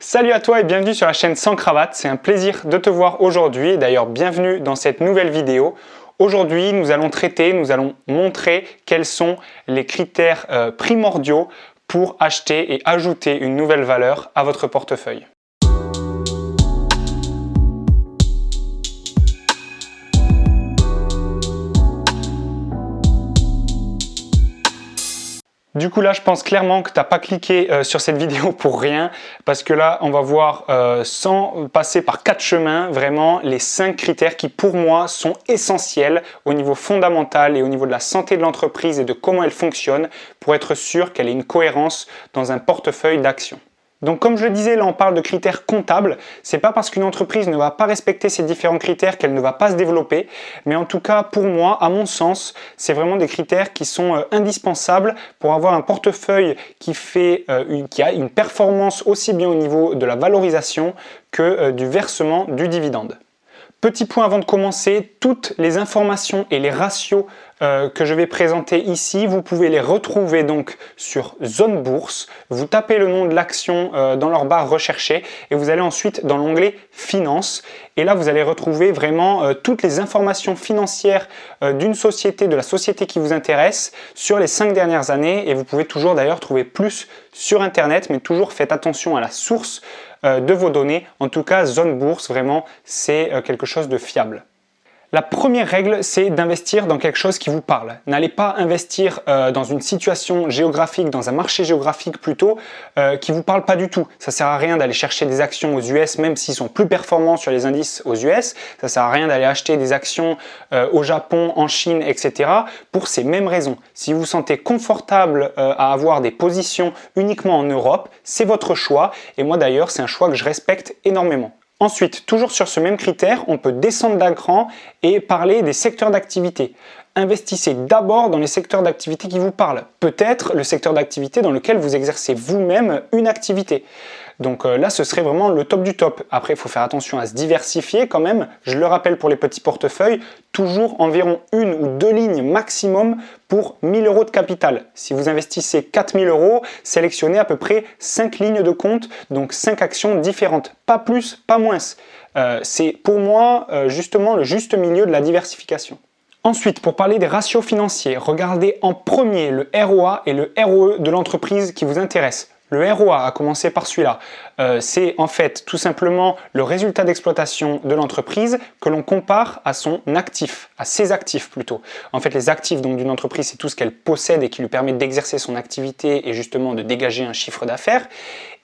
Salut à toi et bienvenue sur la chaîne Sans Cravate. C'est un plaisir de te voir aujourd'hui et d'ailleurs bienvenue dans cette nouvelle vidéo. Aujourd'hui, nous allons montrer quels sont les critères primordiaux pour acheter et ajouter une nouvelle valeur à votre portefeuille. Du coup là, je pense clairement que tu n'as pas cliqué sur cette vidéo pour rien parce que là, on va voir sans passer par 4 chemins, vraiment les 5 critères qui pour moi sont essentiels au niveau fondamental et au niveau de la santé de l'entreprise et de comment elle fonctionne pour être sûr qu'elle ait une cohérence dans un portefeuille d'actions. Donc comme je le disais, là on parle de critères comptables. C'est pas parce qu'une entreprise ne va pas respecter ces différents critères qu'elle ne va pas se développer. Mais en tout cas, pour moi, à mon sens, c'est vraiment des critères qui sont indispensables pour avoir un portefeuille qui a une performance aussi bien au niveau de la valorisation que du versement du dividende. Petit point avant de commencer, toutes les informations et les ratios que je vais présenter ici, vous pouvez les retrouver donc sur Zone Bourse. Vous tapez le nom de l'action dans leur barre recherchée et vous allez ensuite dans l'onglet Finances. Et là, vous allez retrouver vraiment toutes les informations financières d'une société, de la société qui vous intéresse sur les 5 dernières années. Et vous pouvez toujours d'ailleurs trouver plus sur Internet, mais toujours faites attention à la source de vos données. En tout cas, Zone Bourse, vraiment, c'est quelque chose de fiable. La première règle, c'est d'investir dans quelque chose qui vous parle. N'allez pas investir dans une situation géographique, dans un marché géographique plutôt, qui vous parle pas du tout. Ça sert à rien d'aller chercher des actions aux US, même s'ils sont plus performants sur les indices aux US. Ça sert à rien d'aller acheter des actions au Japon, en Chine, etc. pour ces mêmes raisons. Si vous vous sentez confortable à avoir des positions uniquement en Europe, c'est votre choix. Et moi d'ailleurs, c'est un choix que je respecte énormément. Ensuite, toujours sur ce même critère, on peut descendre d'un cran et parler des secteurs d'activité. Investissez d'abord dans les secteurs d'activité qui vous parlent. Peut-être le secteur d'activité dans lequel vous exercez vous-même une activité. Donc là, ce serait vraiment le top du top. Après, il faut faire attention à se diversifier quand même. Je le rappelle pour les petits portefeuilles, toujours environ 1 ou 2 lignes maximum pour 1000 € de capital. Si vous investissez 4000 €, sélectionnez à peu près 5 lignes de compte, donc 5 actions différentes. Pas plus, pas moins. C'est pour moi justement le juste milieu de la diversification. Ensuite, pour parler des ratios financiers, regardez en premier le ROA et le ROE de l'entreprise qui vous intéresse. Le ROA, à commencer par celui-là, c'est en fait tout simplement le résultat d'exploitation de l'entreprise que l'on compare à son actif, à ses actifs plutôt. En fait, les actifs d'une entreprise, c'est tout ce qu'elle possède et qui lui permet d'exercer son activité et justement de dégager un chiffre d'affaires.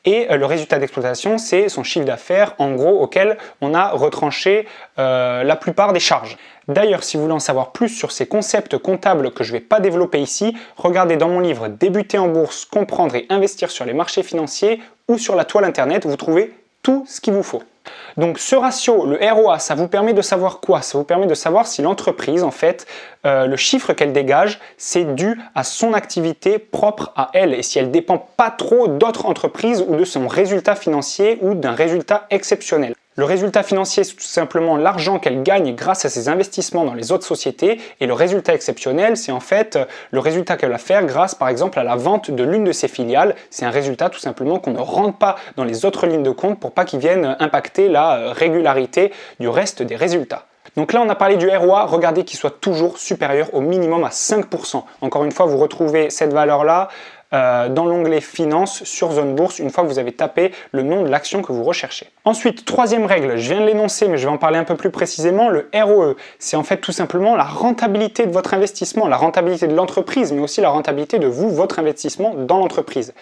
Et le résultat d'exploitation, c'est son chiffre d'affaires, en gros, auquel on a retranché la plupart des charges. D'ailleurs, si vous voulez en savoir plus sur ces concepts comptables que je ne vais pas développer ici, regardez dans mon livre « Débuter en bourse, comprendre et investir sur les marchés financiers » ou sur la toile internet, vous trouvez tout ce qu'il vous faut. Donc ce ratio, le ROA, ça vous permet de savoir quoi? Ça vous permet de savoir si l'entreprise, en fait, le chiffre qu'elle dégage, c'est dû à son activité propre à elle et si elle ne dépend pas trop d'autres entreprises ou de son résultat financier ou d'un résultat exceptionnel. Le résultat financier, c'est tout simplement l'argent qu'elle gagne grâce à ses investissements dans les autres sociétés et le résultat exceptionnel, c'est en fait le résultat qu'elle va faire grâce par exemple à la vente de l'une de ses filiales. C'est un résultat tout simplement qu'on ne rentre pas dans les autres lignes de compte pour pas qu'ils viennent impacter la régularité du reste des résultats. Donc là, on a parlé du ROA, regardez qu'il soit toujours supérieur au minimum à 5%. Encore une fois, vous retrouvez cette valeur-là dans l'onglet Finances sur Zone Bourse une fois que vous avez tapé le nom de l'action que vous recherchez. Ensuite, troisième règle, je viens de l'énoncer mais je vais en parler un peu plus précisément, le ROE. C'est en fait tout simplement la rentabilité de votre investissement, la rentabilité de l'entreprise mais aussi la rentabilité de vous, votre investissement dans l'entreprise.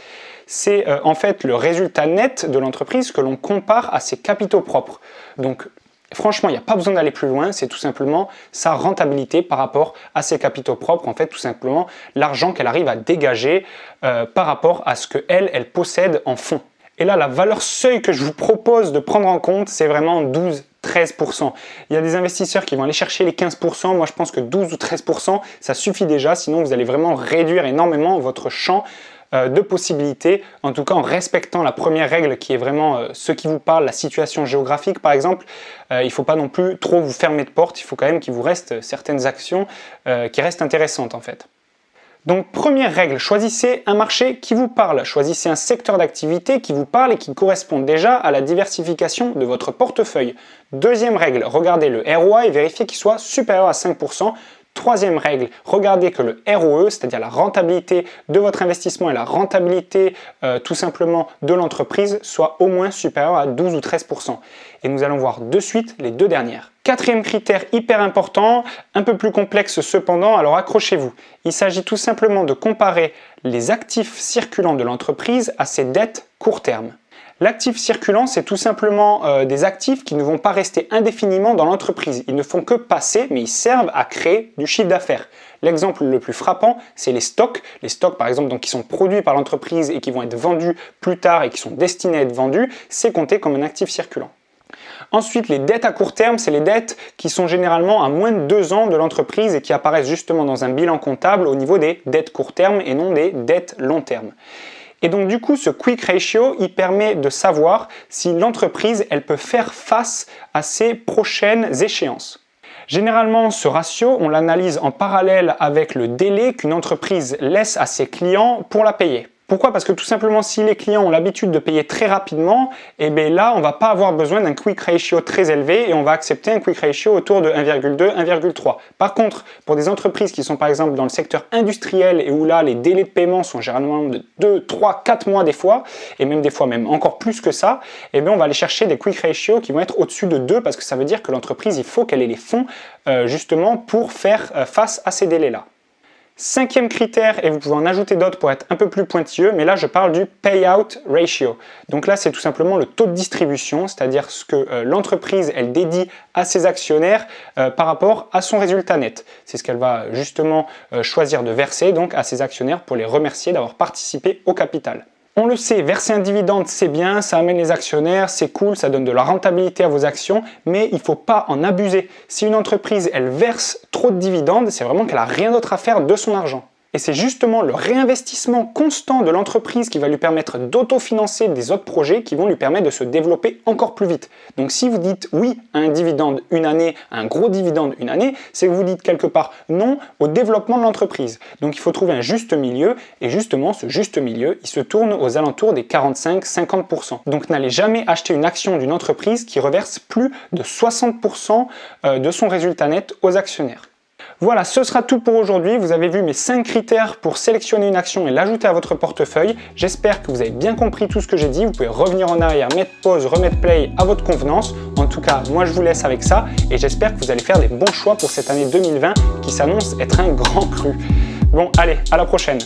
C'est en fait le résultat net de l'entreprise que l'on compare à ses capitaux propres. Donc franchement, il n'y a pas besoin d'aller plus loin, c'est tout simplement sa rentabilité par rapport à ses capitaux propres, en fait tout simplement l'argent qu'elle arrive à dégager par rapport à ce qu'elle possède en fonds. Et là, la valeur seuil que je vous propose de prendre en compte, c'est vraiment 12-13%. Il y a des investisseurs qui vont aller chercher les 15%, moi je pense que 12 ou 13%, ça suffit déjà, sinon vous allez vraiment réduire énormément votre champ de possibilités, en tout cas en respectant la première règle qui est vraiment ce qui vous parle, la situation géographique par exemple. Il ne faut pas non plus trop vous fermer de porte, il faut quand même qu'il vous reste certaines actions qui restent intéressantes en fait. Donc première règle, choisissez un marché qui vous parle, choisissez un secteur d'activité qui vous parle et qui correspond déjà à la diversification de votre portefeuille. Deuxième règle, regardez le ROI et vérifiez qu'il soit supérieur à 5%. Troisième règle, regardez que le ROE, c'est-à-dire la rentabilité de votre investissement et la rentabilité tout simplement de l'entreprise, soit au moins supérieure à 12 ou 13%. Et nous allons voir de suite les deux dernières. Quatrième critère hyper important, un peu plus complexe cependant, alors accrochez-vous. Il s'agit tout simplement de comparer les actifs circulants de l'entreprise à ses dettes court terme. L'actif circulant, c'est tout simplement des actifs qui ne vont pas rester indéfiniment dans l'entreprise. Ils ne font que passer, mais ils servent à créer du chiffre d'affaires. L'exemple le plus frappant, c'est les stocks. Les stocks, par exemple, donc, qui sont produits par l'entreprise et qui vont être vendus plus tard et qui sont destinés à être vendus, c'est compté comme un actif circulant. Ensuite, les dettes à court terme, c'est les dettes qui sont généralement à moins de 2 ans de l'entreprise et qui apparaissent justement dans un bilan comptable au niveau des dettes court terme et non des dettes long terme. Et donc du coup, ce quick ratio, il permet de savoir si l'entreprise, elle peut faire face à ses prochaines échéances. Généralement, ce ratio, on l'analyse en parallèle avec le délai qu'une entreprise laisse à ses clients pour la payer. Pourquoi? Parce que tout simplement, si les clients ont l'habitude de payer très rapidement, et bien là, on ne va pas avoir besoin d'un quick ratio très élevé et on va accepter un quick ratio autour de 1,2, 1,3. Par contre, pour des entreprises qui sont par exemple dans le secteur industriel et où là, les délais de paiement sont généralement de 2, 3, 4 mois des fois, et même des fois même encore plus que ça, et bien on va aller chercher des quick ratios qui vont être au-dessus de 2 parce que ça veut dire que l'entreprise, il faut qu'elle ait les fonds justement pour faire face à ces délais-là. Cinquième critère, et vous pouvez en ajouter d'autres pour être un peu plus pointilleux, mais là je parle du payout ratio. Donc là c'est tout simplement le taux de distribution, c'est-à-dire ce que l'entreprise elle dédie à ses actionnaires par rapport à son résultat net. C'est ce qu'elle va justement choisir de verser donc à ses actionnaires pour les remercier d'avoir participé au capital. On le sait, verser un dividende, c'est bien, ça amène les actionnaires, c'est cool, ça donne de la rentabilité à vos actions, mais il ne faut pas en abuser. Si une entreprise, elle verse trop de dividendes, c'est vraiment qu'elle n'a rien d'autre à faire de son argent. Et c'est justement le réinvestissement constant de l'entreprise qui va lui permettre d'autofinancer des autres projets qui vont lui permettre de se développer encore plus vite. Donc si vous dites oui à un dividende une année, à un gros dividende une année, c'est que vous dites quelque part non au développement de l'entreprise. Donc il faut trouver un juste milieu et justement ce juste milieu, il se tourne aux alentours des 45-50%. Donc n'allez jamais acheter une action d'une entreprise qui reverse plus de 60% de son résultat net aux actionnaires. Voilà, ce sera tout pour aujourd'hui. Vous avez vu mes 5 critères pour sélectionner une action et l'ajouter à votre portefeuille. J'espère que vous avez bien compris tout ce que j'ai dit. Vous pouvez revenir en arrière, mettre pause, remettre play à votre convenance. En tout cas, moi je vous laisse avec ça et j'espère que vous allez faire des bons choix pour cette année 2020 qui s'annonce être un grand cru. Bon, allez, à la prochaine.